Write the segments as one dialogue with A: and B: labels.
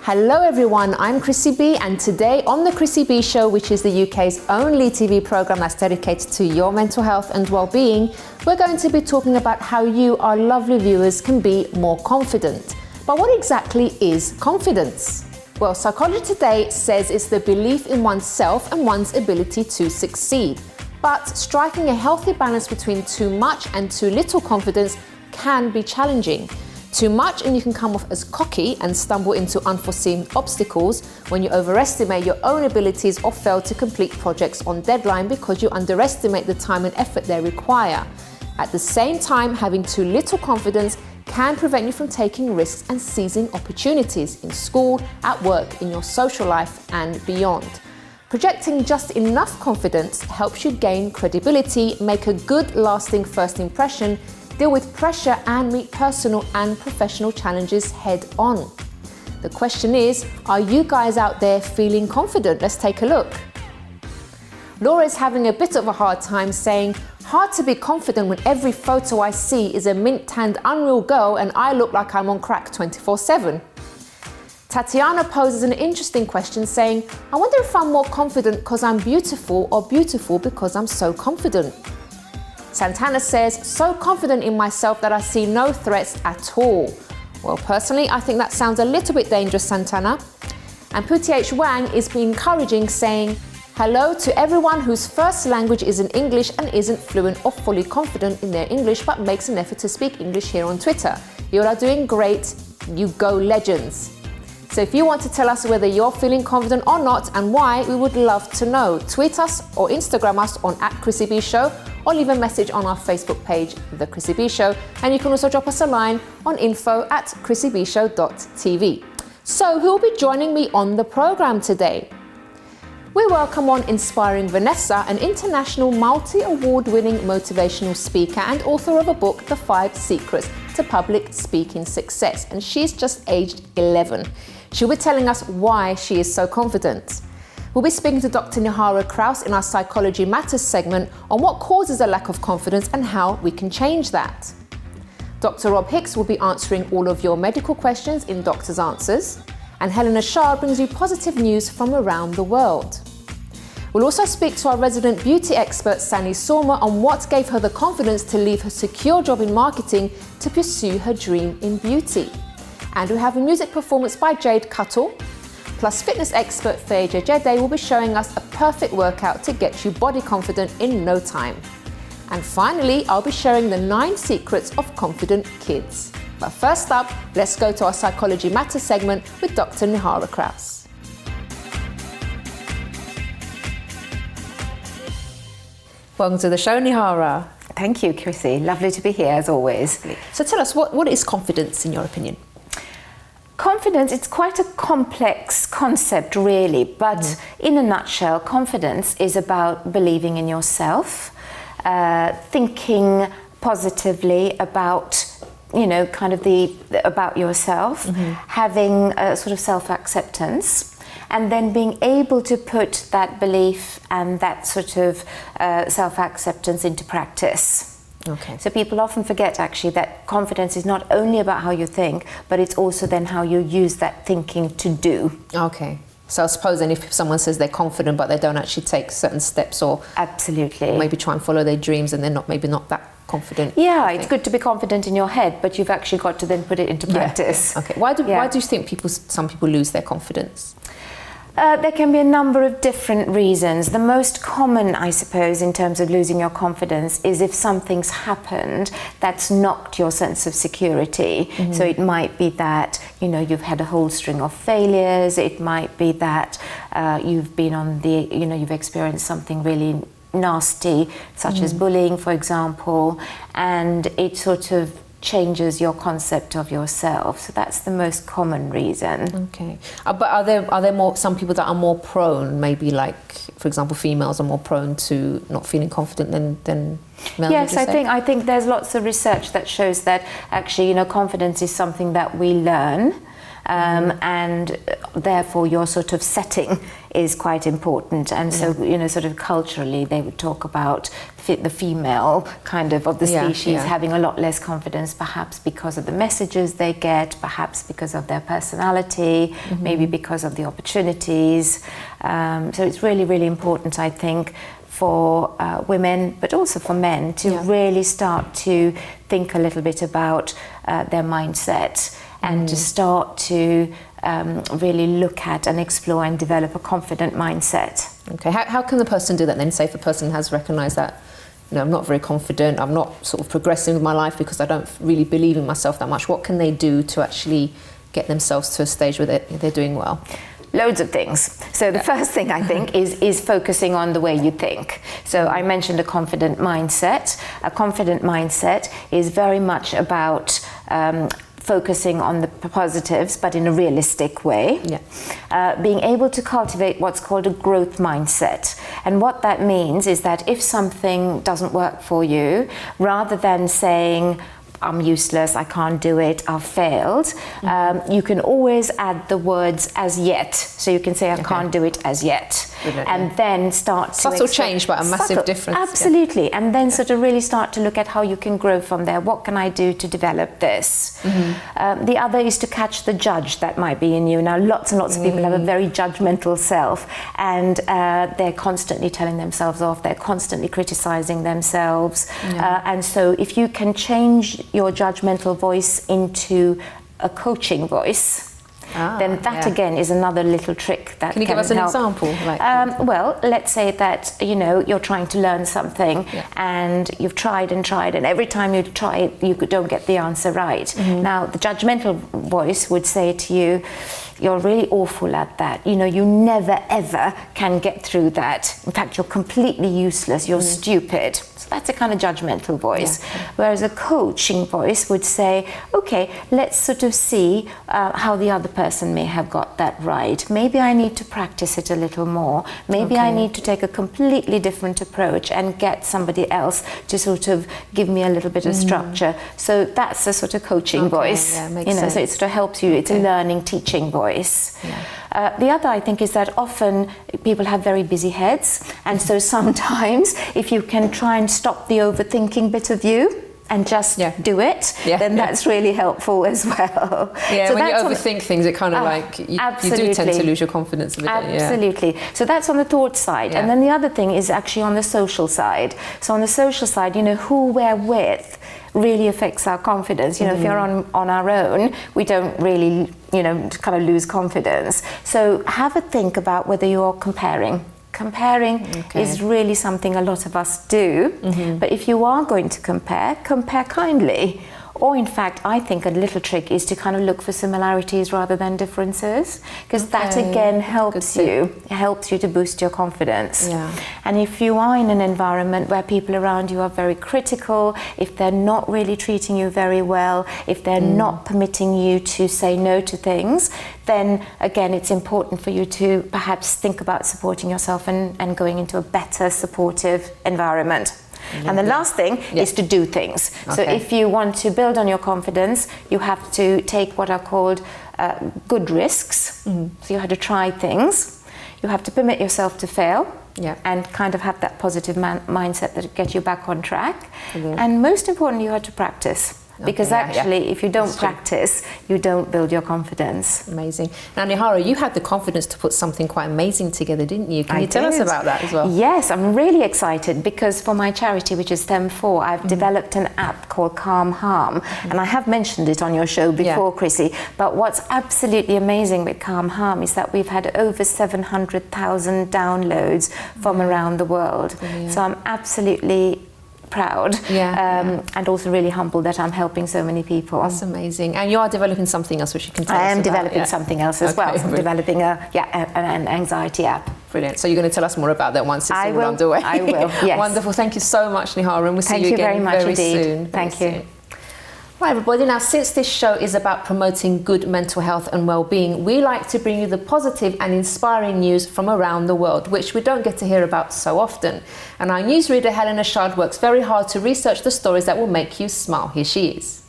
A: Hello everyone, I'm Chrissy B, and today on The Chrissy B Show, which is the UK's only TV programme that's dedicated to your mental health and well-being, we're going to be talking about how you, our lovely viewers, can be more confident. But what exactly is confidence? Well, Psychology Today says it's the belief in oneself and one's ability to succeed. But striking a healthy balance between too much and too little confidence can be challenging. Too much and you can come off as cocky and stumble into unforeseen obstacles when you overestimate your own abilities or fail to complete projects on deadline because you underestimate the time and effort they require. At the same time, having too little confidence can prevent you from taking risks and seizing opportunities in school, at work, in your social life and beyond. Projecting just enough confidence helps you gain credibility, make a good lasting first impression, deal with pressure and meet personal and professional challenges head on. The question is, are you guys out there feeling confident? Let's take a look. Laura's having a bit of a hard time saying, hard to be confident when every photo I see is a mint-tanned unreal girl and I look like I'm on crack 24/7. Tatiana poses an interesting question saying, I wonder if I'm more confident because I'm beautiful or beautiful because I'm so confident. Santana says, so confident in myself that I see no threats at all. Well, personally, I think that sounds a little bit dangerous, Santana. And Puti H. Wang is encouraging, saying, hello to everyone whose first language isn't English and isn't fluent or fully confident in their English but makes an effort to speak English here on Twitter. You all are doing great. You go legends. So if you want to tell us whether you're feeling confident or not and why, we would love to know. Tweet us or Instagram us on @ChrissyB Show or leave a message on our Facebook page, The Chrissy B Show. And you can also drop us a line on info@chrissybshow.tv. So who will be joining me on the programme today? We welcome on Inspiring Vanessa, an international multi-award-winning motivational speaker and author of a book, The 5 Secrets to Public Speaking Success. And she's just aged 11. She'll be telling us why she is so confident. We'll be speaking to Dr. Nihara Krause in our Psychology Matters segment on what causes a lack of confidence and how we can change that. Dr. Rob Hicks will be answering all of your medical questions in Doctor's Answers. And Helena Chard brings you positive news from around the world. We'll also speak to our resident beauty expert, Sanni Sorma, on what gave her the confidence to leave her secure job in marketing to pursue her dream in beauty. And we have a music performance by Jade Cuttle. Plus, fitness expert Feyi Jegede will be showing us a perfect workout to get you body confident in no time. And finally, I'll be sharing the 9 secrets of confident kids. But first up, let's go to our Psychology Matters segment with Dr. Nihara Krause. Welcome to the show, Nihara.
B: Thank you, Chrissy. Lovely to be here, as always.
A: So tell us, what is confidence in your opinion?
B: Confidence, it's quite a complex concept, really, but in a nutshell, confidence is about believing in yourself, thinking positively about, about yourself, having a sort of self-acceptance, and then being able to put that belief and that sort of self-acceptance into practice.
A: Okay.
B: So people often forget actually that confidence is not only about how you think, but it's also then how you use that thinking to do.
A: Okay. So I suppose then if someone says they're confident but they don't actually take certain steps or
B: absolutely
A: maybe try and follow their dreams and they're not that confident.
B: Yeah, it's good to be confident in your head, but you've actually got to then put it into practice.
A: Yeah. Okay. Why do you think some people lose their confidence?
B: There can be a number of different reasons. The most common, I suppose, in terms of losing your confidence is if something's happened that's knocked your sense of security. So it might be that, you've had a whole string of failures. It might be that you've been you've experienced something really nasty, such as bullying, for example, and it sort of changes your concept of yourself. So that's the most common reason.
A: Okay. But are there some people that are more prone, maybe like, for example, females are more prone to not feeling confident than males?
B: Yes, I think there's lots of research that shows that actually, confidence is something that we learn. and therefore your sort of setting is quite important. And so, sort of culturally, they would talk about the female kind of the species having a lot less confidence, perhaps because of the messages they get, perhaps because of their personality, maybe because of the opportunities. So it's really, really important, I think, for women, but also for men, to really start to think a little bit about their mindset and to start to really look at and explore and develop a confident mindset.
A: Okay, how can the person do that then? Say if a person has recognised that, I'm not very confident, I'm not sort of progressing with my life because I don't really believe in myself that much. What can they do to actually get themselves to a stage where they're doing well?
B: Loads of things. So the first thing I think is focusing on the way you think. So I mentioned a confident mindset. A confident mindset is very much about focusing on the positives, but in a realistic way. Being able to cultivate what's called a growth mindset. And what that means is that if something doesn't work for you, rather than saying, I'm useless, I can't do it, I've failed, you can always add the words as yet. So you can say, I can't do it as yet. Brilliant, and then start to...
A: Subtle change, but a massive difference.
B: Absolutely. And then sort of really start to look at how you can grow from there. What can I do to develop this? The other is to catch the judge that might be in you. Now, lots and lots of people have a very judgmental self, and they're constantly telling themselves off, they're constantly criticizing themselves. And so if you can change your judgmental voice into a coaching voice, then that again is another little trick that
A: can you give us an
B: help.
A: example?
B: Well, let's say that you're trying to learn something and you've tried and every time you try it you don't get the answer right. Now the judgmental voice would say to you, you're really awful at that. You never ever can get through that. In fact, you're completely useless. You're stupid. So that's a kind of judgmental voice. Whereas a coaching voice would say, okay, let's sort of see how the other person may have got that right. Maybe I need to practice it a little more. Maybe I need to take a completely different approach and get somebody else to sort of give me a little bit of structure. So that's a sort of coaching voice.
A: Makes sense.
B: So it sort of helps you. It's a learning, teaching voice. The other, I think, is that often people have very busy heads, and so sometimes if you can try and stop the overthinking bit of you and just do it, then that's really helpful as well.
A: So when you overthink things, it kind of you do tend to lose your confidence a bit.
B: Absolutely. So that's on the thought side. And then the other thing is actually on the social side. So on the social side, who we're with really affects our confidence. If you're on our own, we don't really, kind of lose confidence. So have a think about whether you're comparing. Comparing is really something a lot of us do, but if you are going to compare kindly. Or in fact, I think a little trick is to kind of look for similarities rather than differences, because that again helps you. It helps you to boost your confidence. And if you are in an environment where people around you are very critical, if they're not really treating you very well, if they're not permitting you to say no to things, then again it's important for you to perhaps think about supporting yourself and going into a better supportive environment. And the last thing is to do things. So if you want to build on your confidence, you have to take what are called good risks. So you have to try things. You have to permit yourself to fail and kind of have that positive mindset that gets you back on track. And most importantly, you have to practice. Because actually, if you don't practice, you don't build your confidence.
A: Amazing. Now, Nihara, you had the confidence to put something quite amazing together, didn't you? Can you tell us about that as well?
B: Yes, I'm really excited because for my charity, which is STEM4, I've developed an app called Calm Harm. And I have mentioned it on your show before, Chrissy. But what's absolutely amazing with Calm Harm is that we've had over 700,000 downloads from around the world. So I'm absolutely proud and also really humbled that I'm helping so many people.
A: That's amazing. And you are developing something else which you can tell us about.
B: I am developing something else as well. So I'm developing an anxiety app.
A: Brilliant. So you're going to tell us more about that once it's all underway.
B: I will, yes.
A: Wonderful. Thank you so much, Nihara, and we'll see you again very soon.
B: Thank you.
A: Right, everybody, now since this show is about promoting good mental health and well-being, we like to bring you the positive and inspiring news from around the world, which we don't get to hear about so often. And our newsreader, Helena Chard, works very hard to research the stories that will make you smile. Here she is.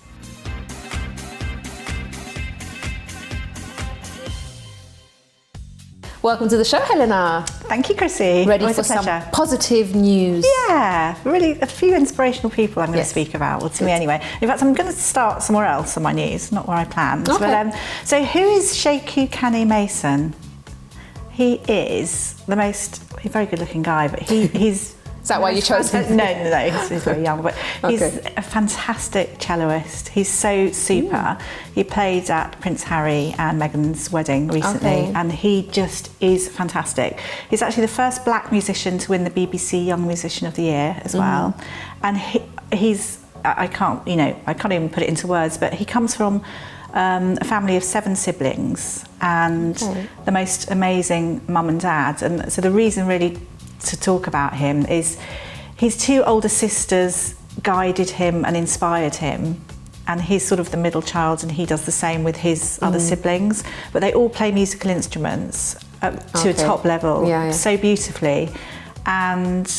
A: Welcome to the show, Helena.
C: Thank you, Chrissy.
A: Ready
C: Always
A: for
C: a
A: some
C: pleasure.
A: positive news?
C: Yeah, really a few inspirational people I'm going
A: Yes.
C: to speak about, well, to me anyway. In fact, I'm going to start somewhere else on my news, not where I planned.
A: Okay.
C: But, so who is Sheku Mason? He is the most, he's a very good looking guy, but he's...
A: Is that why you chose him?
C: No, he's very young, but he's
A: Okay.
C: a fantastic celloist. He's so super. He played at Prince Harry and Meghan's wedding recently, and he just is fantastic. He's actually the first black musician to win the BBC Young Musician of the Year as well. And he's, I can't even put it into words, but he comes from a family of 7 siblings and the most amazing mum and dad. And so the reason really to talk about him is his 2 older sisters guided him and inspired him, and he's sort of the middle child, and he does the same with his other siblings, but they all play musical instruments to a top level so beautifully. And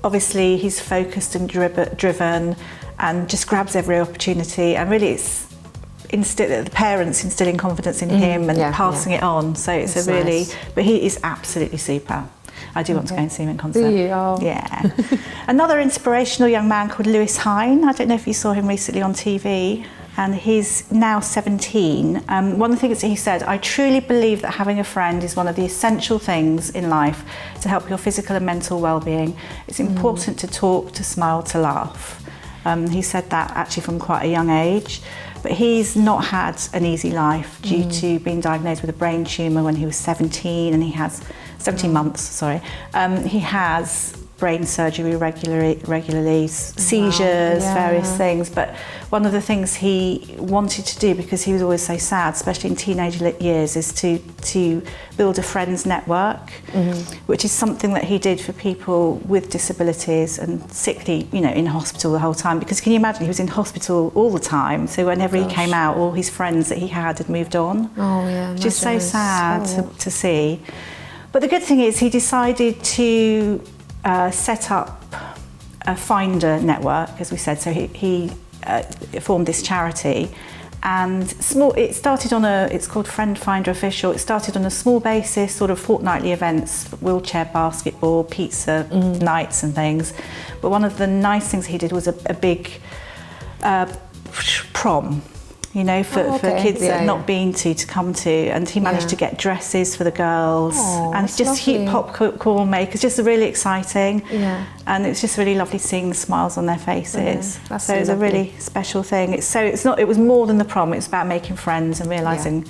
C: obviously he's focused and driven and just grabs every opportunity, and really it's the parents instilling confidence in him and passing it on. So it's a really nice. But he is absolutely super. I do want to go and see him in concert.
A: Do you? Oh.
C: Yeah. Another inspirational young man called Lewis Hine. I don't know if you saw him recently on TV, and he's now 17. One of the things that he said, I truly believe that having a friend is one of the essential things in life to help your physical and mental well-being. It's important to talk, to smile, to laugh. He said that actually from quite a young age. But he's not had an easy life due to being diagnosed with a brain tumour when he was 17, and he has 17 months, sorry. He has brain surgery regularly, seizures, various things. But one of the things he wanted to do, because he was always so sad, especially in teenage years, is to build a friends network, which is something that he did for people with disabilities and sickly, in hospital the whole time. Because can you imagine, he was in hospital all the time. So whenever he came out, all his friends that he had moved on.
A: Oh yeah,
C: which is so sad to see. But the good thing is he decided to set up a finder network, as we said. So he formed this charity, and it started on it's called Friend Finder Official. It started on a small basis, sort of fortnightly events, wheelchair basketball, pizza nights and things. But one of the nice things he did was a big prom. For kids that have not been to come to, and he managed to get dresses for the girls, and it's just cute popcorn makers, just really exciting, and it's just really lovely seeing the smiles on their faces. So it's a really special thing. It was more than the prom. It's about making friends and realising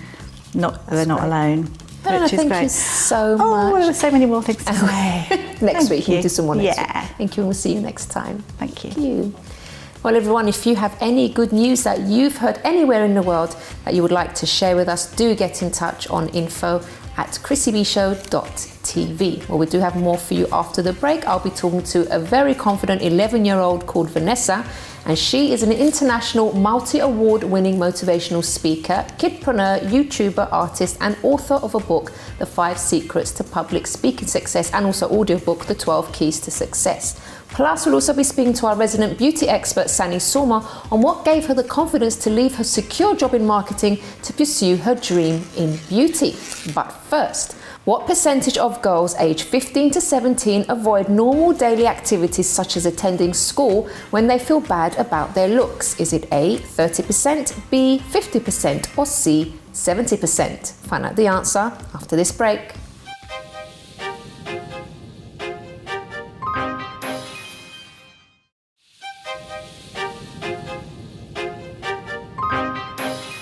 C: they're not alone.
A: Helena, thank you so much.
C: Oh, there were so many more things to say.
A: Next week we'll do some more next week.
C: Yeah.
A: Thank you, and we'll see you next time.
C: Thank you.
A: Thank you. Well, everyone, if you have any good news that you've heard anywhere in the world that you would like to share with us, do get in touch on info@chrissybshow.tv. Well, we do have more for you after the break. I'll be talking to a very confident 11-year-old called Vanessa, and she is an international multi-award winning motivational speaker, kidpreneur, YouTuber, artist, and author of a book, The 5 Secrets to Public Speaking Success, and also audiobook, The 12 Keys to Success. Plus, we'll also be speaking to our resident beauty expert, Sanni Sorma, on what gave her the confidence to leave her secure job in marketing to pursue her dream in beauty. But first, what percentage of girls aged 15 to 17 avoid normal daily activities such as attending school when they feel bad about their looks? Is it A, 30%, B, 50%, or C, 70%? Find out the answer after this break.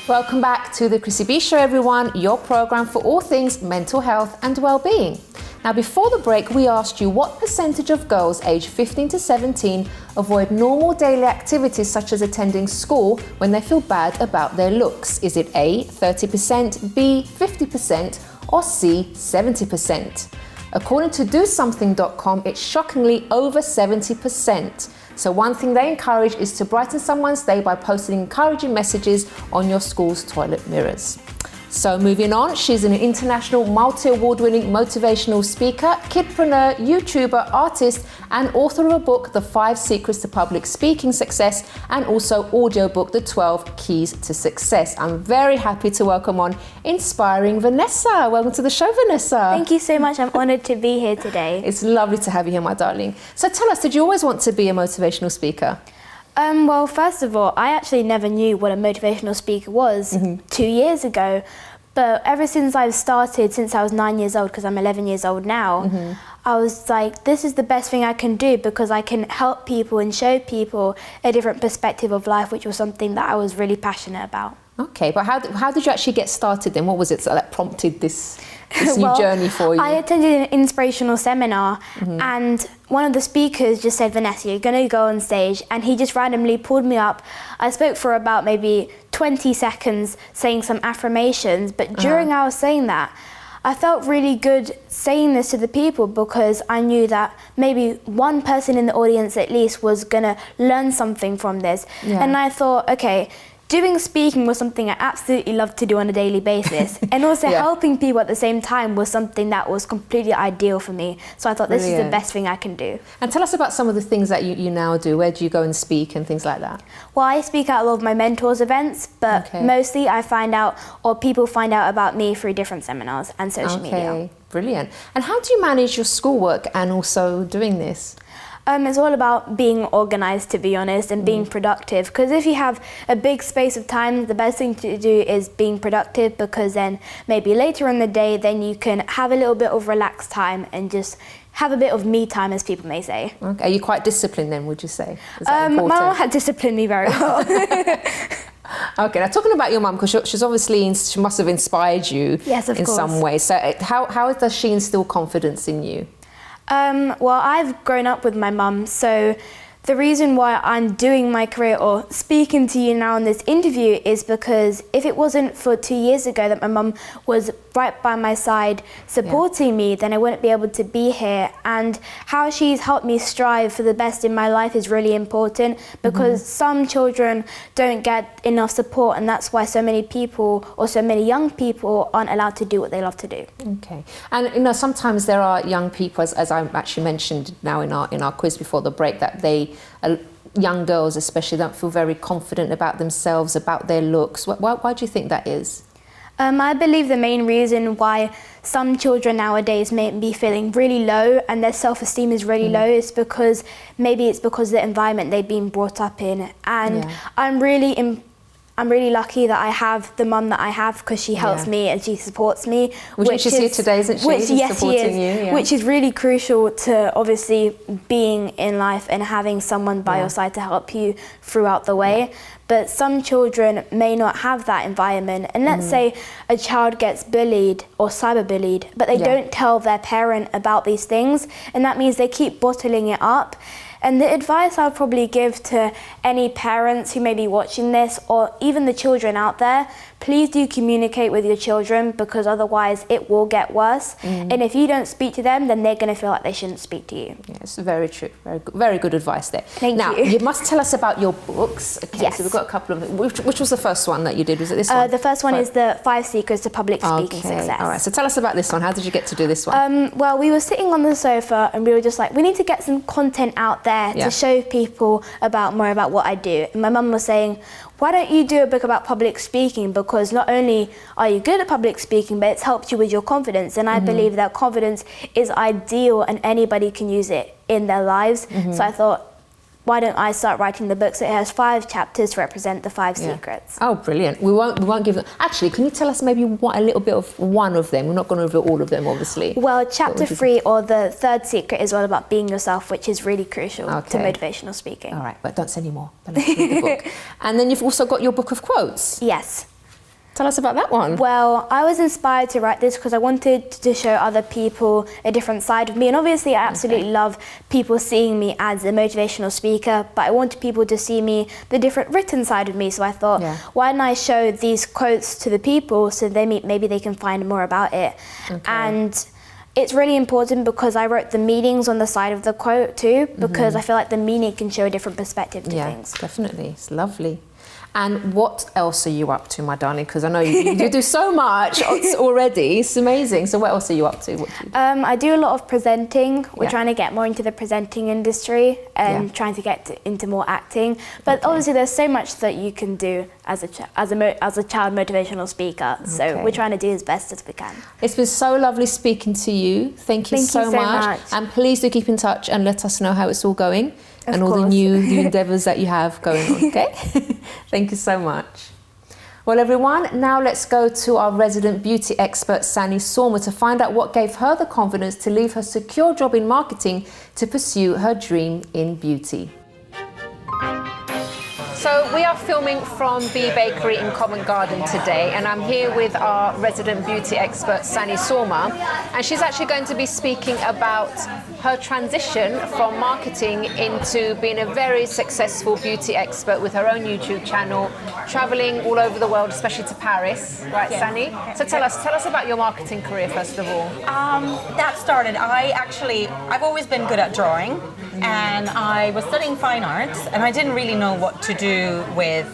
A: Welcome back to the Chrissy B Show, everyone, your program for all things mental health and well-being. Now, before the break, we asked you what percentage of girls aged 15 to 17 avoid normal daily activities such as attending school when they feel bad about their looks. Is it A, 30%, B, 50%, or C, 70%? According to DoSomething.com, it's shockingly over 70%. So one thing they encourage is to brighten someone's day by posting encouraging messages on your school's toilet mirrors. So moving on, she's an international multi-award winning motivational speaker, kidpreneur, YouTuber, artist, and author of a book, The 5 Secrets to Public Speaking Success, and also audiobook, The 12 Keys to Success. I'm very happy to welcome on Inspiring Vanessa. Welcome to the show, Vanessa.
D: Thank you so much. I'm honoured to be here today.
A: It's lovely to have you here, my darling. So tell us, did you always want to be a motivational speaker?
D: Well, first of all, I actually never knew what a motivational speaker was 2 years ago. But ever since I've started, since I was 9 years old, because I'm 11 years old now, I was like, this is the best thing I can do because I can help people and show people a different perspective of life, which was something that I was really passionate about.
A: Okay, but how did you actually get started then? What was it that prompted this new journey for you?
D: I attended an inspirational seminar and one of the speakers just said, Vanessa, you're going to go on stage, and he just randomly pulled me up. I spoke for about maybe 20 seconds saying some affirmations, but during I was saying that, I felt really good saying this to the people because I knew that maybe one person in the audience at least was going to learn something from this. And I thought, okay, doing speaking was something I absolutely loved to do on a daily basis. And also helping people at the same time was something that was completely ideal for me. So I thought this is the best thing I can do.
A: And tell us about some of the things that you now do. Where do you go and speak and things like that?
D: Well, I speak at a lot of my mentors' events, but mostly I find out, or people find out about me through different seminars and social media.
A: Brilliant. And how do you manage your schoolwork and also doing this?
D: It's all about being organised, to be honest, and being productive. Because if you have a big space of time, the best thing to do is being productive, because then maybe later in the day, then you can have a little bit of relaxed time and just have a bit of me time, as people may say.
A: Okay. Are you quite disciplined then, would you say? Is that important?
D: My mum had disciplined me very well.
A: Okay, now talking about your mum, because she's obviously, she must have inspired you in some way. So how does she instill confidence in you?
D: Well, I've grown up with my mum, so the reason why I'm doing my career or speaking to you now in this interview is because if it wasn't for 2 years ago that my mum was right by my side supporting me, then I wouldn't be able to be here. And how she's helped me strive for the best in my life is really important, because some children don't get enough support, and that's why so many people, or so many young people, aren't allowed to do what they love to do.
A: Okay. And you know, sometimes there are young people, as I actually mentioned now in our quiz before the break, that young girls especially don't feel very confident about themselves, about their looks. Why do you think that is?
D: I believe the main reason why some children nowadays may be feeling really low and their self-esteem is really low is because maybe it's because of the environment they've been brought up in. And I'm really lucky that I have the mum that I have, because she helps me and she supports me.
A: Which is here today, isn't she?
D: Yes, she is. Which is really crucial to obviously being in life and having someone by your side to help you throughout the way. But some children may not have that environment. And let's say a child gets bullied or cyberbullied, but they don't tell their parent about these things. And that means they keep bottling it up. And the advice I'll probably give to any parents who may be watching this, or even the children out there, please do communicate with your children, because otherwise it will get worse. And if you don't speak to them, then they're going to feel like they shouldn't speak to you.
A: Yes, very true. Very good advice there.
D: Thank you.
A: Now, you must tell us about your books. Okay,
D: yes.
A: So we've got a couple of them. Which was the first one that you did? Was it this one?
D: The first one is The 5 Secrets to Public Speaking Success.
A: All right, so tell us about this one. How did you get to do this one?
D: Well, we were sitting on the sofa and we were just like, we need to get some content out there to show people more about what I do. And my mum was saying, why don't you do a book about public speaking, because not only are you good at public speaking, but it's helped you with your confidence. And I believe that confidence is ideal and anybody can use it in their lives. So I thought, why don't I start writing the book? So it has 5 chapters to represent the 5 secrets. Oh, brilliant.
A: We won't give them. Actually, can you tell us maybe a little bit of one of them? We're not going to reveal all of them, obviously.
D: Well, chapter 3, or the 3rd secret, is all about being yourself, which is really crucial to motivational speaking.
A: All right, but don't say any more. Let's read the book. And then you've also got your book of quotes.
D: Yes.
A: Tell us about that one.
D: Well, I was inspired to write this because I wanted to show other people a different side of me. And obviously, I absolutely love people seeing me as a motivational speaker, but I wanted people to see me, the different written side of me. So I thought, why don't I show these quotes to the people so maybe they can find more about it. And it's really important because I wrote the meanings on the side of the quote too, because I feel like the meaning can show a different perspective to things.
A: Definitely. It's lovely. And what else are you up to, my darling? Because I know you do so much already. It's amazing. So what else are you up to? What do you do?
D: I do a lot of presenting. We're trying to get more into the presenting industry and trying to get into more acting. But obviously there's so much that you can do as a child motivational speaker. So we're trying to do as best as we can.
A: It's been so lovely speaking to you. Thank you so much. And please do keep in touch and let us know how it's all going. And all the new endeavours that you have going on, okay? Thank you so much. Well, everyone, now let's go to our resident beauty expert, Sanni Sorma, to find out what gave her the confidence to leave her secure job in marketing to pursue her dream in beauty. So we are filming from Bee Bakery in Covent Garden today, and I'm here with our resident beauty expert, Sanni Sorma, and she's actually going to be speaking about her transition from marketing into being a very successful beauty expert with her own YouTube channel, traveling all over the world, especially to Paris, right, Sanni? So tell us about your marketing career first of all.
E: That started, I've always been good at drawing, and I was studying fine arts, and I didn't really know what to do with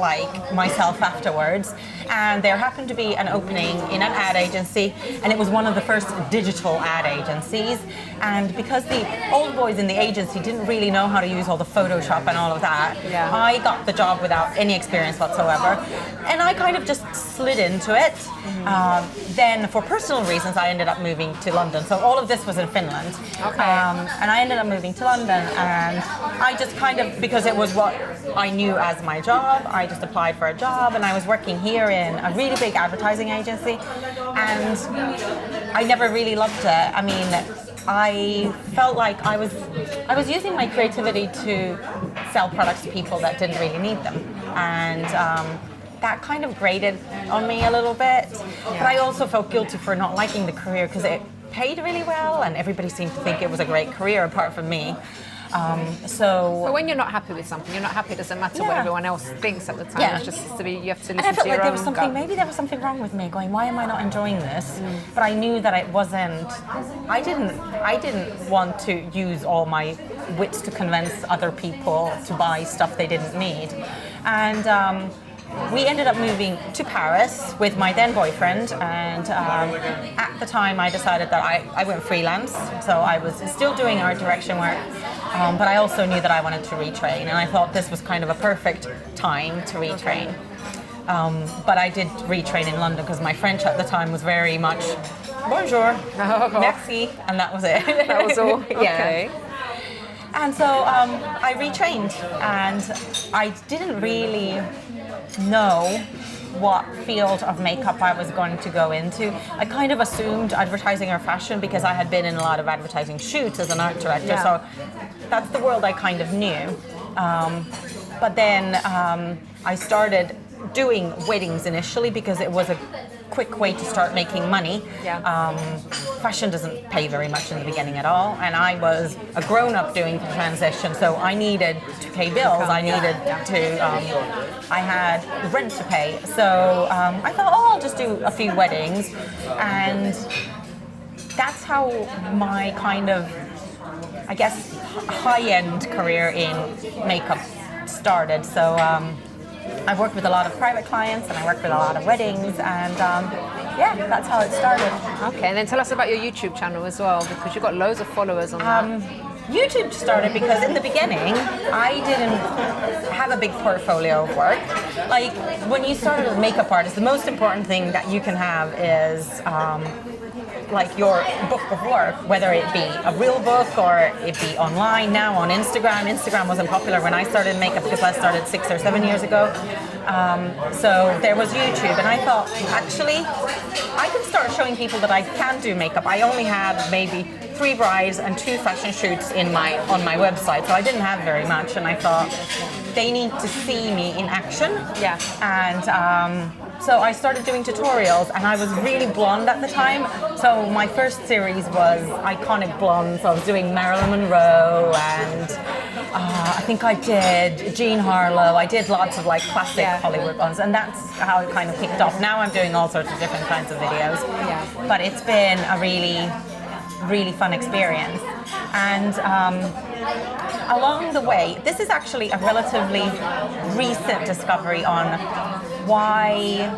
E: like myself afterwards, and there happened to be an opening in an ad agency, and it was one of the first digital ad agencies, and because the old boys in the agency didn't really know how to use all the Photoshop and all of that, I got the job without any experience whatsoever, and I kind of just slid into it. Then for personal reasons I ended up moving to London, so all of this was in Finland, and I ended up moving to London, and I just kind of, because it was what I knew as my job, I just applied for a job, and I was working here in a really big advertising agency, and I never really loved it. I mean, I felt like I was using my creativity to sell products to people that didn't really need them, and that kind of grated on me a little bit. But I also felt guilty for not liking the career because it paid really well, and everybody seemed to think it was a great career apart from me.
A: But when you're not happy with something, you're not happy. It doesn't matter what everyone else thinks at the time. It's just you have to listen to your own gut.
E: Maybe there was something wrong with me. Going, why am I not enjoying this? But I knew that it wasn't. I didn't want to use all my wits to convince other people to buy stuff they didn't need, and. We ended up moving to Paris with my then boyfriend, and at the time I decided that I went freelance, so I was still doing art direction work, but I also knew that I wanted to retrain, and I thought this was kind of a perfect time to retrain. But I did retrain in London because my French at the time was very much bonjour, merci, and that was it.
A: That was all? Okay.
E: And so I retrained, and I didn't really know what field of makeup I was going to go into. I kind of assumed advertising or fashion because I had been in a lot of advertising shoots as an art director, so that's the world I kind of knew. But then I started doing weddings initially because it was a quick way to start making money. Fashion doesn't pay very much in the beginning at all, and I was a grown-up doing the transition, so I needed to pay bills. I needed to, I had rent to pay, so I thought, I'll just do a few weddings, and that's how my kind of, I guess, high-end career in makeup started. So I've worked with a lot of private clients, and I worked with a lot of weddings, and that's how it started.
A: Okay, and then tell us about your YouTube channel as well, because you've got loads of followers on that.
E: YouTube started because in the beginning, I didn't have a big portfolio of work. Like, when you start as a makeup artist, the most important thing that you can have is like your book of work, whether it be a real book or it be online now on Instagram. Instagram wasn't popular when I started makeup because I started 6 or 7 years ago. So there was YouTube, and I thought, actually, I can start showing people that I can do makeup. I only had maybe 3 brides and 2 fashion shoots on my website, so I didn't have very much, and I thought they need to see me in action. And so I started doing tutorials, and I was really blonde at the time. So my first series was iconic blondes. I was doing Marilyn Monroe, and I think I did Jean Harlow. I did lots of like classic Hollywood blondes, and that's how it kind of kicked off. Now I'm doing all sorts of different kinds of videos, but it's been a really fun experience. And along the way, this is actually a relatively recent discovery on why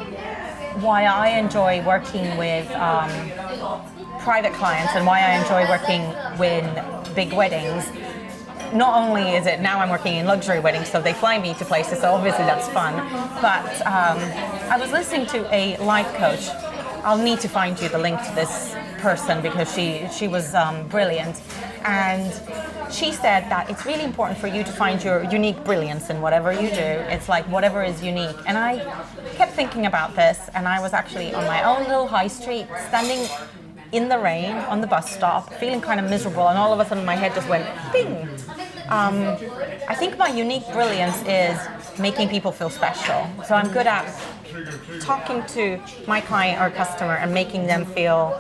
E: I enjoy working with private clients and why I enjoy working with big weddings. Not only is it now I'm working in luxury weddings, so they fly me to places, so obviously that's fun, but I was listening to a life coach. I'll need to find you the link to this person because she was brilliant, and she said that it's really important for you to find your unique brilliance in whatever you do. It's like whatever is unique. And I kept thinking about this, and I was actually on my own little high street, standing in the rain on the bus stop, feeling kind of miserable, and all of a sudden my head just went bing. I think my unique brilliance is making people feel special. So I'm good at talking to my client or customer and making them feel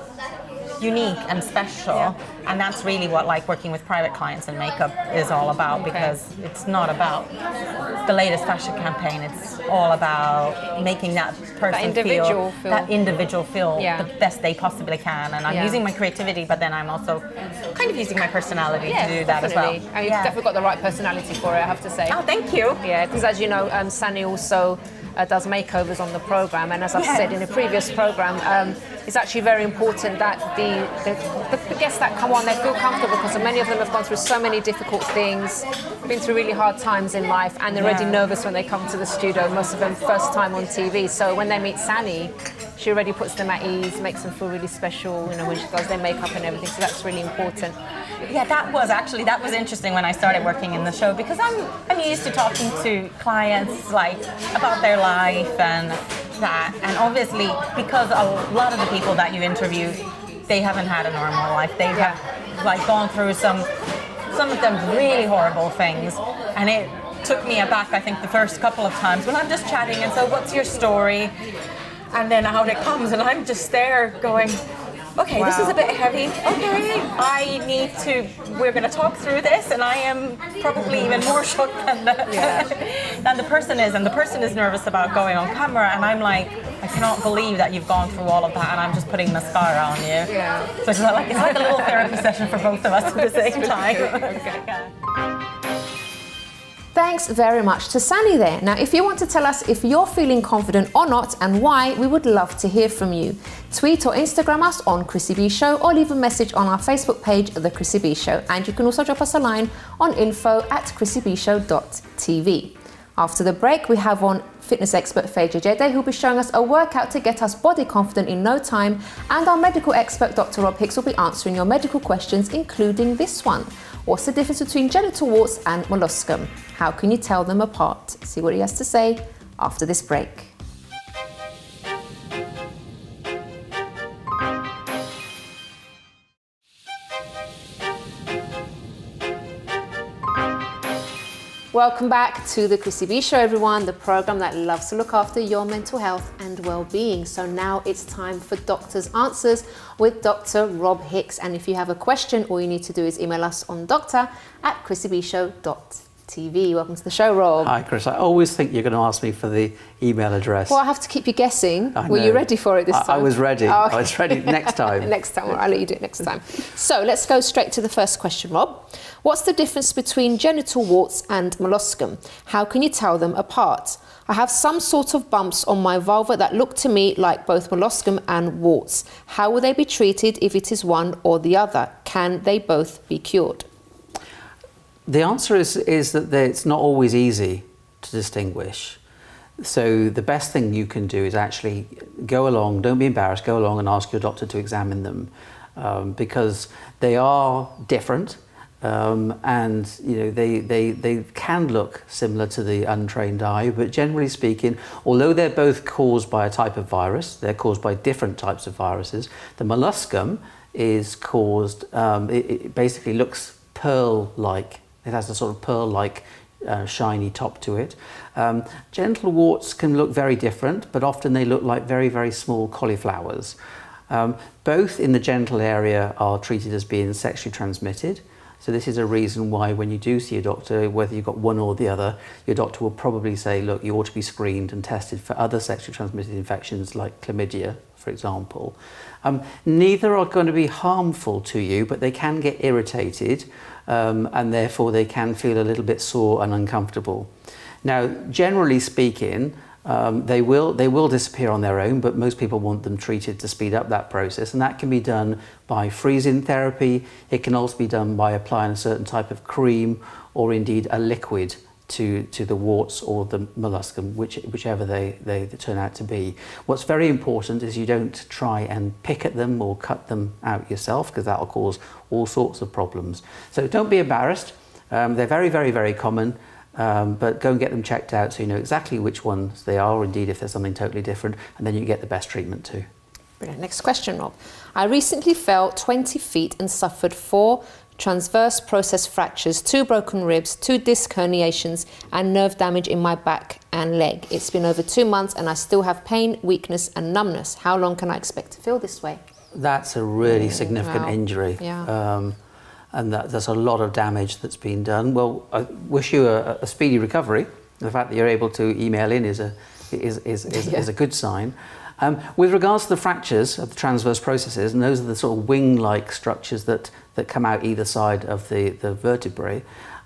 E: unique and special, and that's really what like working with private clients and makeup is all about, because it's not about the latest fashion campaign, it's all about making that person feel the best they possibly can, and I'm using my creativity, but then I'm also kind of using my personality to do that as well.
A: And you've definitely got the right personality for it, I have to say.
E: Oh, thank you.
A: Yeah, because as you know, Sanni also does makeovers on the program, and as I've said in a previous program, it's actually very important that the guests that come on, they feel comfortable, because many of them have gone through so many difficult things, been through really hard times in life, and they're already nervous when they come to the studio, most of them first time on TV. So when they meet Sanni, she already puts them at ease, makes them feel really special, you know, when she does their makeup and everything, so that's really important.
E: Yeah, that was interesting when I started working in the show, because I'm used to talking to clients like about their life and that, and obviously because a lot of the people that you interview, they haven't had a normal life. They have like gone through some of them really horrible things, and it took me aback, I think, the first couple of times when I'm just chatting and so what's your story, and then out it comes, and I'm just there going, okay, this is a bit heavy. Okay, we're going to talk through this, and I am probably even more shocked than the person is. And the person is nervous about going on camera, and I'm like, I cannot believe that you've gone through all of that, and I'm just putting mascara on you. Yeah. So it's like a little therapy session for both of us at the same time. Okay.
A: Thanks very much to Sanni there. Now, if you want to tell us if you're feeling confident or not and why, we would love to hear from you. Tweet or Instagram us on Chrissy B Show, or leave a message on our Facebook page, The Chrissy B Show. And you can also drop us a line on info@chrissybshow.tv. After the break, we have on fitness expert Feyi Jegede, who'll be showing us a workout to get us body confident in no time. And our medical expert, Dr. Rob Hicks, will be answering your medical questions, including this one. What's the difference between genital warts and molluscum? How can you tell them apart? See what he has to say after this break. Welcome back to the Chrissy B Show, everyone, the program that loves to look after your mental health and well-being. So now it's time for Doctor's Answers with Dr. Rob Hicks. And if you have a question, all you need to do is email us on doctor@chrissybshow.tv. Welcome to the show, Rob.
F: Hi, Chris. I always think you're going to ask me for the email address.
A: Well, I have to keep you guessing. Were you ready for it this time?
F: I was ready.
A: Oh, okay.
F: I was ready next time.
A: Next time. I'll let you do it next time. So let's go straight to the first question, Rob. What's the difference between genital warts and molluscum? How can you tell them apart? I have some sort of bumps on my vulva that look to me like both molluscum and warts. How will they be treated if it is one or the other? Can they both be cured?
F: The answer is that it's not always easy to distinguish. So the best thing you can do is actually go along, don't be embarrassed, go along and ask your doctor to examine them, because they are different. And you know they can look similar to the untrained eye, but generally speaking, although they're both caused by a type of virus, they're caused by different types of viruses. The molluscum is caused, it basically looks pearl-like. It has a sort of pearl-like shiny top to it. Genital warts can look very different, but often they look like very, very small cauliflowers. Both in the genital area are treated as being sexually transmitted. So this is a reason why when you do see a doctor, whether you've got one or the other, your doctor will probably say, look, you ought to be screened and tested for other sexually transmitted infections like chlamydia, for example. Neither are going to be harmful to you, but they can get irritated, and therefore they can feel a little bit sore and uncomfortable. Now, generally speaking, they will disappear on their own, but most people want them treated to speed up that process, and that can be done by freeze-in therapy. It can also be done by applying a certain type of cream or indeed a liquid to the warts or the molluscum, whichever they turn out to be. What's very important is you don't try and pick at them or cut them out yourself, because that will cause all sorts of problems. So don't be embarrassed. They're very, very, very common. But go and get them checked out so you know exactly which ones they are, or indeed if there's something totally different, and then you get the best treatment too.
A: Brilliant. Next question, Rob. I recently fell 20 feet and suffered 4 transverse process fractures, 2 broken ribs, 2 disc herniations, and nerve damage in my back and leg. It's been over 2 months and I still have pain, weakness, and numbness. How long can I expect to feel this way?
F: That's a really significant injury.
A: Yeah.
F: And there's a lot of damage that's been done. Well, I wish you a speedy recovery. The fact that you're able to email in is a good sign. With regards to the fractures of the transverse processes, and those are the sort of wing-like structures that come out either side of the vertebrae,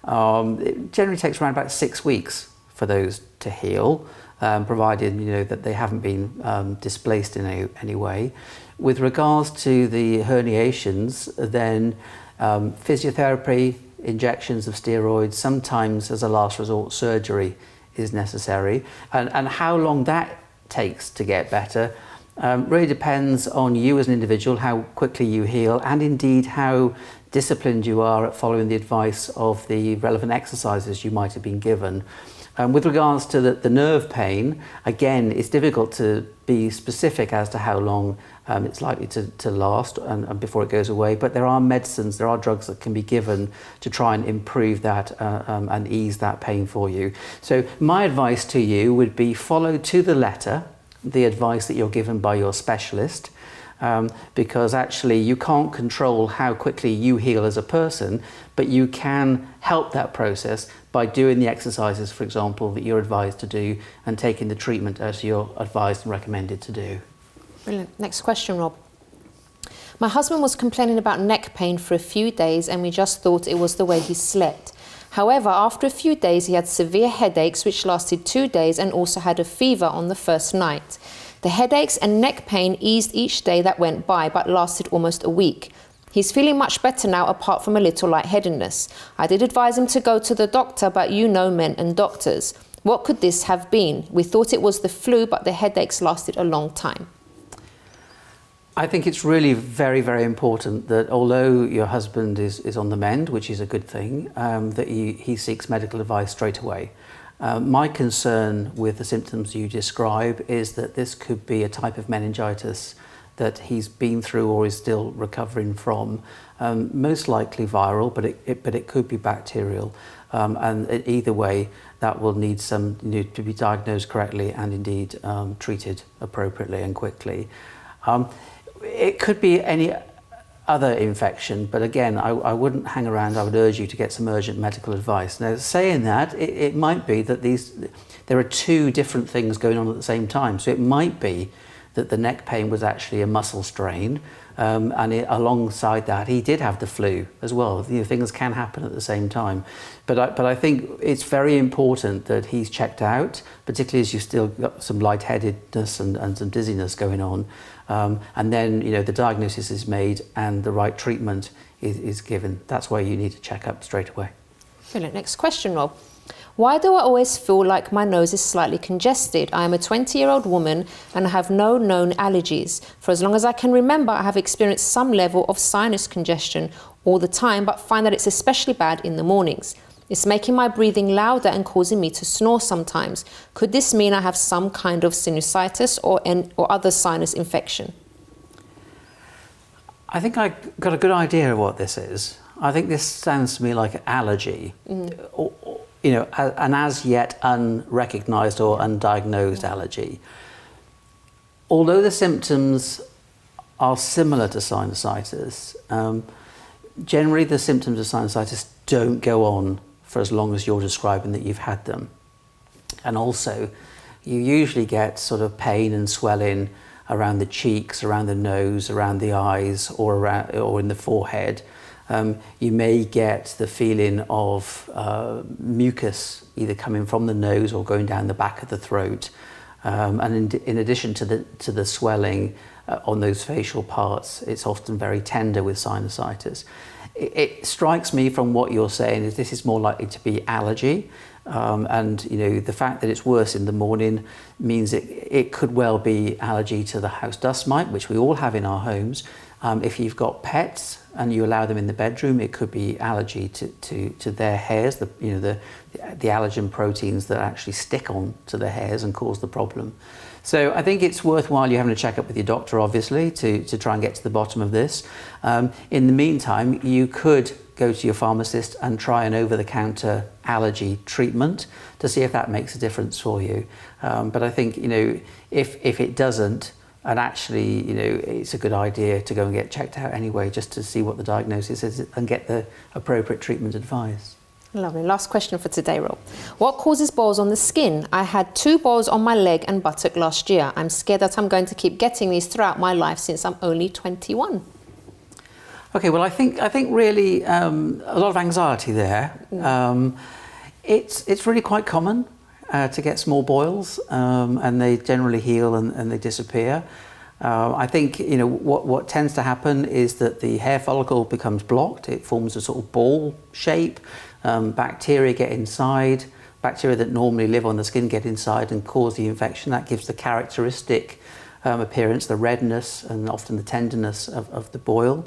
F: it generally takes around about 6 weeks for those to heal, provided that they haven't been displaced in any way. With regards to the herniations, then physiotherapy, injections of steroids, sometimes as a last resort surgery is necessary, and how long that takes to get better really depends on you as an individual, how quickly you heal, and indeed how disciplined you are at following the advice of the relevant exercises you might have been given. With regards to the nerve pain, again, it's difficult to be specific as to how long it's likely to last and before it goes away, but there are medicines, there are drugs that can be given to try and improve that and ease that pain for you. So my advice to you would be follow to the letter the advice that you're given by your specialist, because actually you can't control how quickly you heal as a person, but you can help that process by doing the exercises, for example, that you're advised to do, and taking the treatment as you're advised and recommended to do.
A: Brilliant. Next question, Rob. My husband was complaining about neck pain for a few days and we just thought it was the way he slept. However, after a few days he had severe headaches which lasted 2 days and also had a fever on the first night. The headaches and neck pain eased each day that went by but lasted almost a week. He's feeling much better now apart from a little lightheadedness. I did advise him to go to the doctor, but you know men and doctors. What could this have been? We thought it was the flu, but the headaches lasted a long time.
F: I think it's really very, very important that although your husband is on the mend, which is a good thing, that he seeks medical advice straight away. My concern with the symptoms you describe is that this could be a type of meningitis that he's been through or is still recovering from, most likely viral, but it could be bacterial. And either way, that will need to be diagnosed correctly and indeed treated appropriately and quickly. It could be any other infection, but again, I wouldn't hang around. I would urge you to get some urgent medical advice. Now, saying that, it might be that there are 2 different things going on at the same time. So it might be that the neck pain was actually a muscle strain, and alongside that, he did have the flu as well. Things can happen at the same time. But I think it's very important that he's checked out, particularly as you've still got some lightheadedness and some dizziness going on. And then, the diagnosis is made and the right treatment is given. That's why you need to check up straight away.
A: Brilliant. Next question, Rob. Why do I always feel like my nose is slightly congested? I am a 20-year-old woman and I have no known allergies. For as long as I can remember, I have experienced some level of sinus congestion all the time, but find that it's especially bad in the mornings. It's making my breathing louder and causing me to snore sometimes. Could this mean I have some kind of sinusitis or other sinus infection?
F: I think I got a good idea of what this is. I think this sounds to me like an allergy, an as yet unrecognised or undiagnosed allergy. Although the symptoms are similar to sinusitis, generally the symptoms of sinusitis don't go on for as long as you're describing that you've had them. And also, you usually get sort of pain and swelling around the cheeks, around the nose, around the eyes, or in the forehead. You may get the feeling of mucus either coming from the nose or going down the back of the throat. And in addition to the swelling on those facial parts, it's often very tender with sinusitis. It strikes me from what you're saying is this is more likely to be allergy. And the fact that it's worse in the morning means it could well be allergy to the house dust mite, which we all have in our homes. If you've got pets and you allow them in the bedroom, it could be allergy to their hairs, the allergen proteins that actually stick on to the hairs and cause the problem. So I think it's worthwhile you having a check-up with your doctor, obviously, to try and get to the bottom of this. In the meantime, you could go to your pharmacist and try an over-the-counter allergy treatment to see if that makes a difference for you. But I think, if it doesn't, and actually, it's a good idea to go and get checked out anyway, just to see what the diagnosis is and get the appropriate treatment advice.
A: Lovely. Last question for today, Rob. What causes boils on the skin? I had 2 boils on my leg and buttock last year. I'm scared that I'm going to keep getting these throughout my life since I'm only 21.
F: Okay, well, I think really a lot of anxiety there. It's really quite common to get small boils, and they generally heal and they disappear. I think what tends to happen is that the hair follicle becomes blocked. It forms a sort of ball shape. Bacteria get inside. Bacteria that normally live on the skin get inside and cause the infection. That gives the characteristic appearance, the redness and often the tenderness of the boil.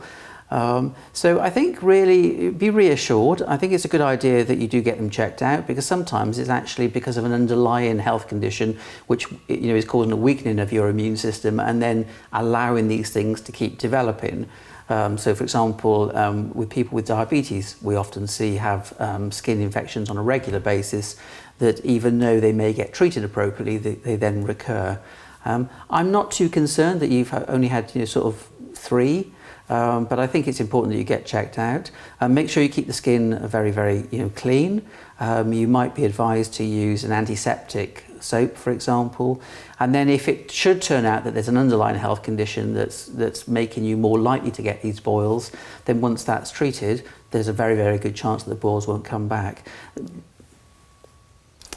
F: So I think really be reassured. I think it's a good idea that you do get them checked out, because sometimes it's actually because of an underlying health condition which is causing a weakening of your immune system and then allowing these things to keep developing. So for example, with people with diabetes, we often see have skin infections on a regular basis that even though they may get treated appropriately, they then recur. I'm not too concerned that you've only had sort of 3. But I think it's important that you get checked out. Make sure you keep the skin very, very clean. You might be advised to use an antiseptic soap, for example. And then if it should turn out that there's an underlying health condition that's making you more likely to get these boils, then once that's treated, there's a very, very good chance that the boils won't come back.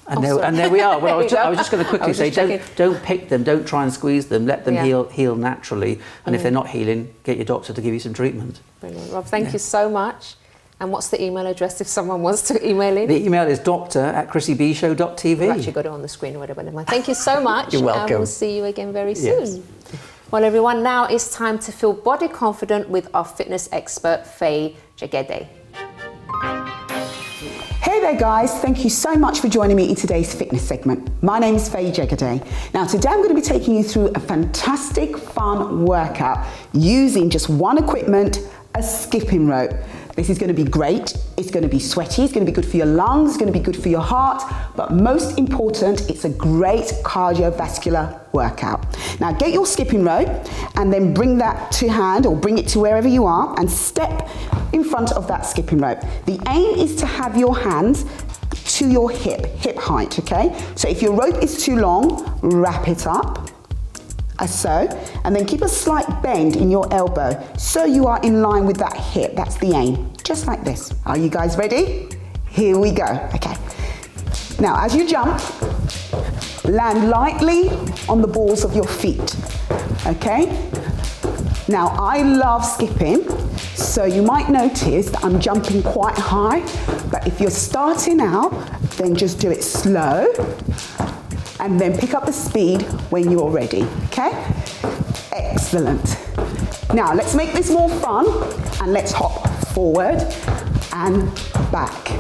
F: And there we are. Well, I was just going to quickly say, don't pick them, don't try and squeeze them, let them heal naturally. And if they're not healing, get your doctor to give you some treatment.
A: Brilliant. Rob, thank you so much. And what's the email address if someone wants to email in?
F: The email is doctor@chrissybshow.tv.
A: We've actually got it on the screen or whatever. Thank you so much.
F: You're welcome.
A: And we'll see you again very soon.
F: Yes.
A: Well, everyone, now it's time to feel body confident with our fitness expert, Feyi Jegede.
G: Hey there guys, thank you so much for joining me in today's fitness segment. My name is Feyi Jegede. Now today I'm going to be taking you through a fantastic fun workout using just one equipment, a skipping rope. This is going to be great. It's going to be sweaty, it's going to be good for your lungs, it's going to be good for your heart, but most important, it's a great cardiovascular workout. Now get your skipping rope and then bring that to hand or bring it to wherever you are and step in front of that skipping rope. The aim is to have your hands to your hip height, okay? So if your rope is too long, wrap it up, as so, and then keep a slight bend in your elbow so you are in line with that hip. That's the aim, just like this. Are you guys ready? Here we go. Okay. Now, as you jump, land lightly on the balls of your feet. Okay? Now, I love skipping, so you might notice that I'm jumping quite high, but if you're starting out, then just do it slow, and then pick up the speed when you're ready, okay? Excellent. Now, let's make this more fun, and let's hop forward and back.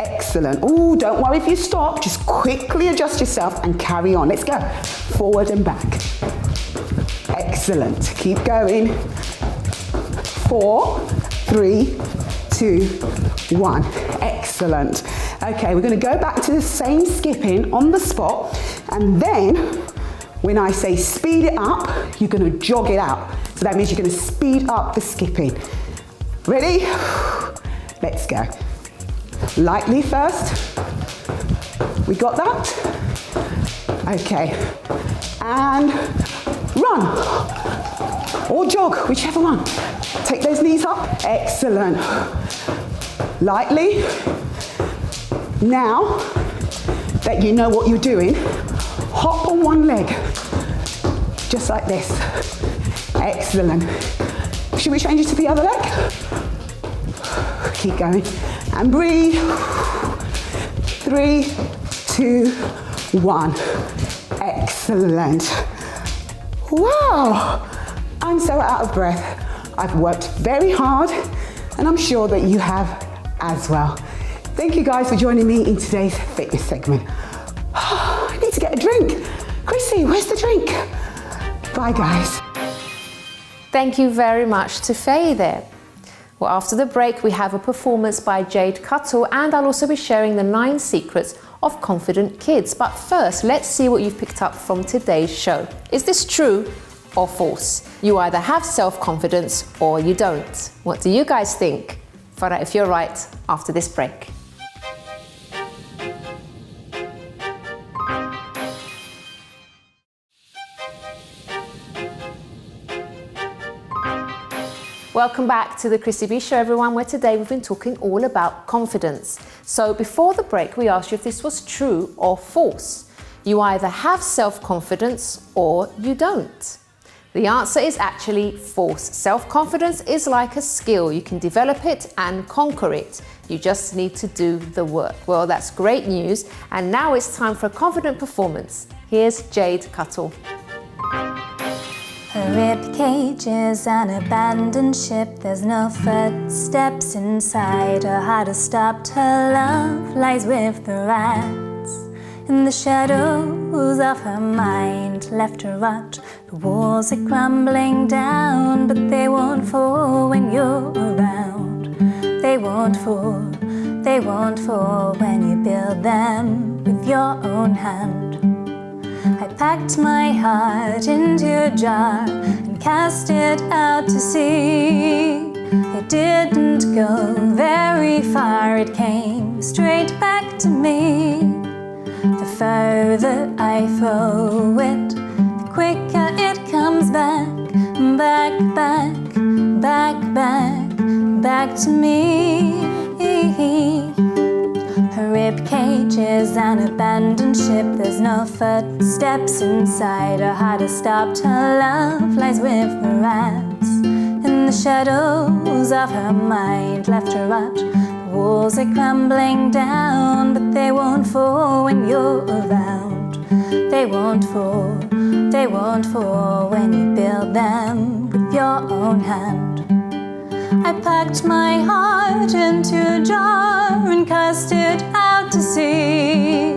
G: Excellent. Oh, don't worry if you stop, just quickly adjust yourself and carry on. Let's go. Forward and back. Excellent. Keep going. 4, 3, 2, 1. Excellent. Okay, we're going to go back to the same skipping on the spot, and then when I say speed it up, you're going to jog it out. So that means you're going to speed up the skipping. Ready? Let's go. Lightly first. We got that? Okay. And run. Or jog, whichever one. Take those knees up. Excellent. Lightly. Now that you know what you're doing, hop on one leg. Just like this. Excellent. Should we change it to the other leg? Keep going. And breathe. 3, 2, 1. Excellent. Wow. I'm so out of breath. I've worked very hard and I'm sure that you have as well. Thank you guys for joining me in today's fitness segment. I need to get a drink. Chrissy, where's the drink? Bye guys.
A: Thank you very much to Feyi there. Well, after the break, we have a performance by Jade Cuttle, and I'll also be sharing the 9 secrets of confident kids. But first, let's see what you've picked up from today's show. Is this true or false? You either have self-confidence or you don't. What do you guys think? Find out if you're right after this break. Welcome back to the Chrissy B Show, everyone, where today we've been talking all about confidence. So before the break, we asked you if this was true or false. You either have self-confidence or you don't. The answer is actually false. Self-confidence is like a skill. You can develop it and conquer it. You just need to do the work. Well, that's great news. And now it's time for a confident performance. Here's Jade Cuttle.
H: Her rib cage is an abandoned ship. There's no footsteps inside. Her heart is stopped. Her love lies with the rats. In the shadows of her mind, left to rot. The walls are crumbling down, but they won't fall when you're around. They won't fall when you build them with your own hand. I packed my heart into a jar and cast it out to sea. It didn't go very far, it came straight back to me. The further I throw it, the quicker it comes back, back, back, back, back, back to me. Her rib cage is an abandoned ship. There's no footsteps inside. Her heart is stopped. Her love lies with the rats. In the shadows of her mind, left to rot. The walls are crumbling down, but they won't fall when you're around. They won't fall when you build them with your own hand. I packed my heart into a jar and cast it out to sea.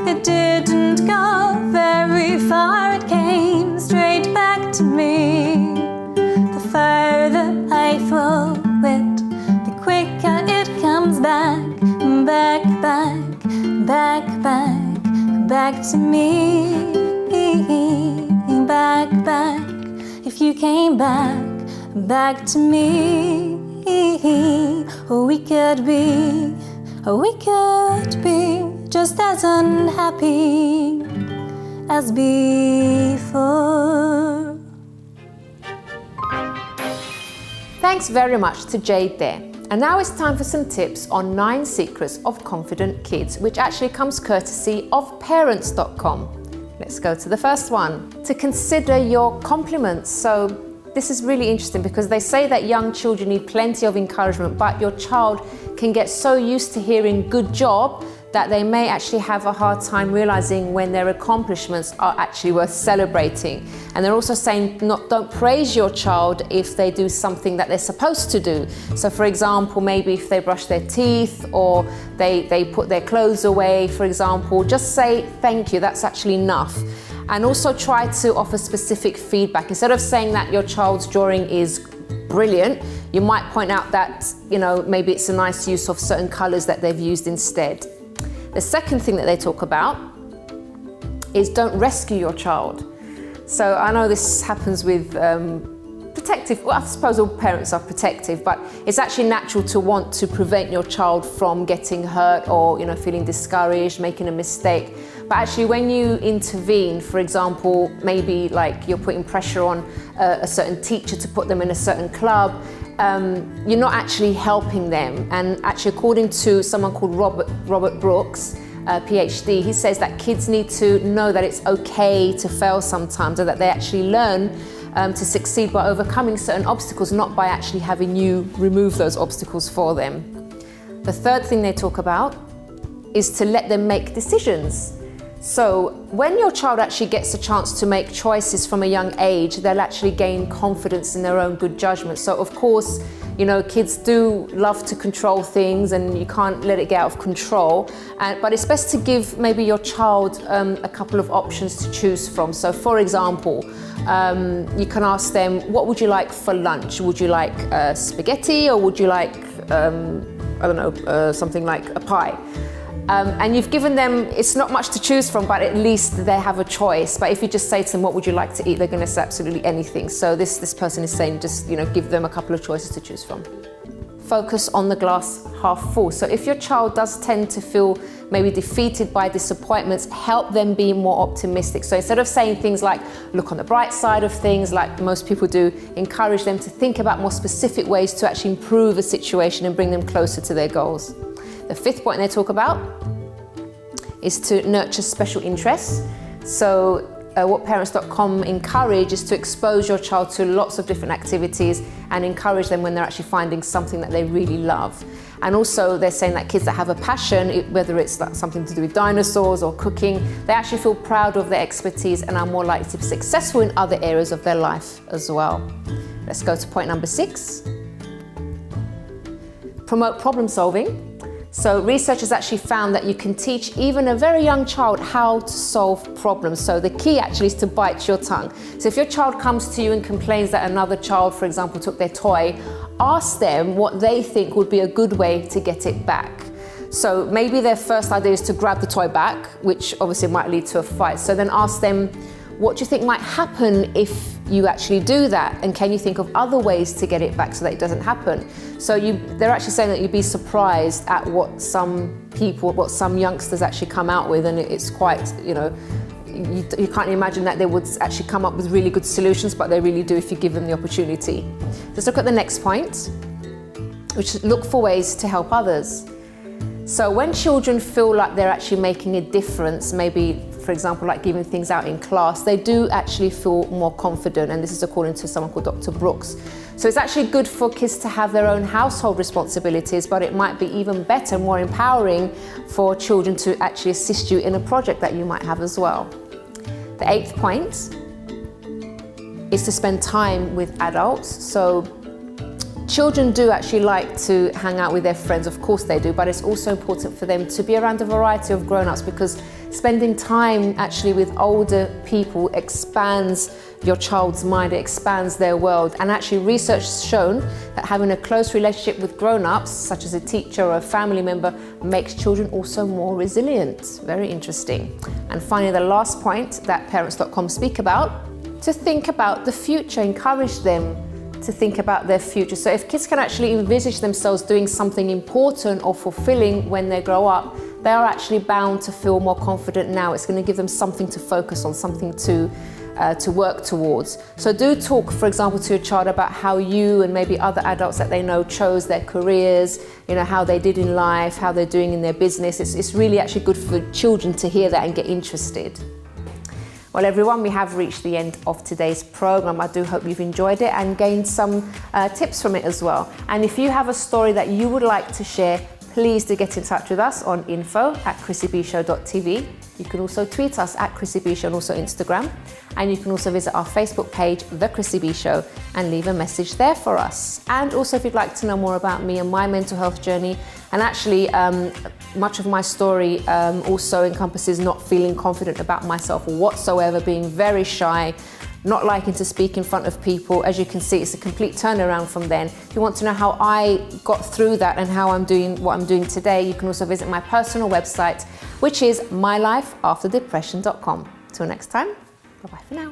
H: It didn't go very far, it came straight back to me. The further I throw it, the quicker it comes back, back, back, back, back, back to me. Back, back, if you came back to me. We could be just as unhappy as before.
A: Thanks very much to Jade there. And now it's time for some tips on 9 secrets of confident kids, which actually comes courtesy of parents.com. Let's go to the first one. To consider your compliments. So this is really interesting because they say that young children need plenty of encouragement, but your child can get so used to hearing good job that they may actually have a hard time realizing when their accomplishments are actually worth celebrating. And they're also saying don't praise your child if they do something that they're supposed to do. So for example, maybe if they brush their teeth or they put their clothes away, for example, just say thank you, that's actually enough. And also try to offer specific feedback. Instead of saying that your child's drawing is brilliant, you might point out that, maybe it's a nice use of certain colors that they've used instead. The second thing that they talk about is don't rescue your child. So I know this happens with protective. Well, I suppose all parents are protective, but it's actually natural to want to prevent your child from getting hurt or, feeling discouraged, making a mistake. But actually when you intervene, for example, maybe like you're putting pressure on a certain teacher to put them in a certain club, you're not actually helping them. And actually, according to someone called Robert Brooks, PhD, he says that kids need to know that it's okay to fail sometimes, and that they actually learn to succeed by overcoming certain obstacles, not by actually having you remove those obstacles for them. The third thing they talk about is to let them make decisions. So when your child actually gets a chance to make choices from a young age, they'll actually gain confidence in their own good judgment. So of course, kids do love to control things, and you can't let it get out of control. But it's best to give maybe your child a couple of options to choose from. So for example, you can ask them, what would you like for lunch? Would you like spaghetti, or would you like, something like a pie? And you've given them, it's not much to choose from, but at least they have a choice. But if you just say to them, what would you like to eat? They're going to say absolutely anything. So this person is saying, just, give them a couple of choices to choose from. Focus on the glass half full. So if your child does tend to feel maybe defeated by disappointments, help them be more optimistic. So instead of saying things like, look on the bright side of things, like most people do, encourage them to think about more specific ways to actually improve a situation and bring them closer to their goals. The fifth point they talk about is to nurture special interests. So what parents.com encourage is to expose your child to lots of different activities and encourage them when they're actually finding something that they really love. And also they're saying that kids that have a passion, whether it's like something to do with dinosaurs or cooking, they actually feel proud of their expertise and are more likely to be successful in other areas of their life as well. Let's go to point number 6. Promote problem solving. So research has actually found that you can teach even a very young child how to solve problems. So the key actually is to bite your tongue. So if your child comes to you and complains that another child, for example, took their toy, ask them what they think would be a good way to get it back. So maybe their first idea is to grab the toy back, which obviously might lead to a fight. So then ask them, what do you think might happen if you actually do that? And can you think of other ways to get it back so that it doesn't happen? So they're actually saying that you'd be surprised at what some youngsters actually come out with, and it's quite, you can't imagine that they would actually come up with really good solutions, but they really do if you give them the opportunity. Let's look at the next point, which is look for ways to help others. So when children feel like they're actually making a difference, maybe for example, like giving things out in class, they do actually feel more confident, and this is according to someone called Dr. Brooks. So it's actually good for kids to have their own household responsibilities, but it might be even better, more empowering for children to actually assist you in a project that you might have as well. The 8th point is to spend time with adults. So children do actually like to hang out with their friends, of course they do, but it's also important for them to be around a variety of grown-ups, because spending time actually with older people expands your child's mind, it expands their world. And actually research has shown that having a close relationship with grown-ups, such as a teacher or a family member, makes children also more resilient. Very interesting. And finally, the last point that parents.com speak about, to think about the future, encourage them to think about their future. So if kids can actually envisage themselves doing something important or fulfilling when they grow up, they are actually bound to feel more confident now. It's going to give them something to focus on, something to work towards. So do talk, for example, to your child about how you and maybe other adults that they know chose their careers, how they did in life, how they're doing in their business. It's really actually good for children to hear that and get interested. Well, everyone, we have reached the end of today's program. I do hope you've enjoyed it and gained some tips from it as well. And if you have a story that you would like to share, please do get in touch with us on info@chrissybshow.tv. You can also tweet us at Chrissy B Show and also Instagram. And you can also visit our Facebook page, The Chrissy B Show, and leave a message there for us. And also, if you'd like to know more about me and my mental health journey, and actually much of my story also encompasses not feeling confident about myself whatsoever, being very shy, not liking to speak in front of people. As you can see, it's a complete turnaround from then. If you want to know how I got through that and how I'm doing what I'm doing today, you can also visit my personal website, which is mylifeafterdepression.com. Till next time, bye-bye for now.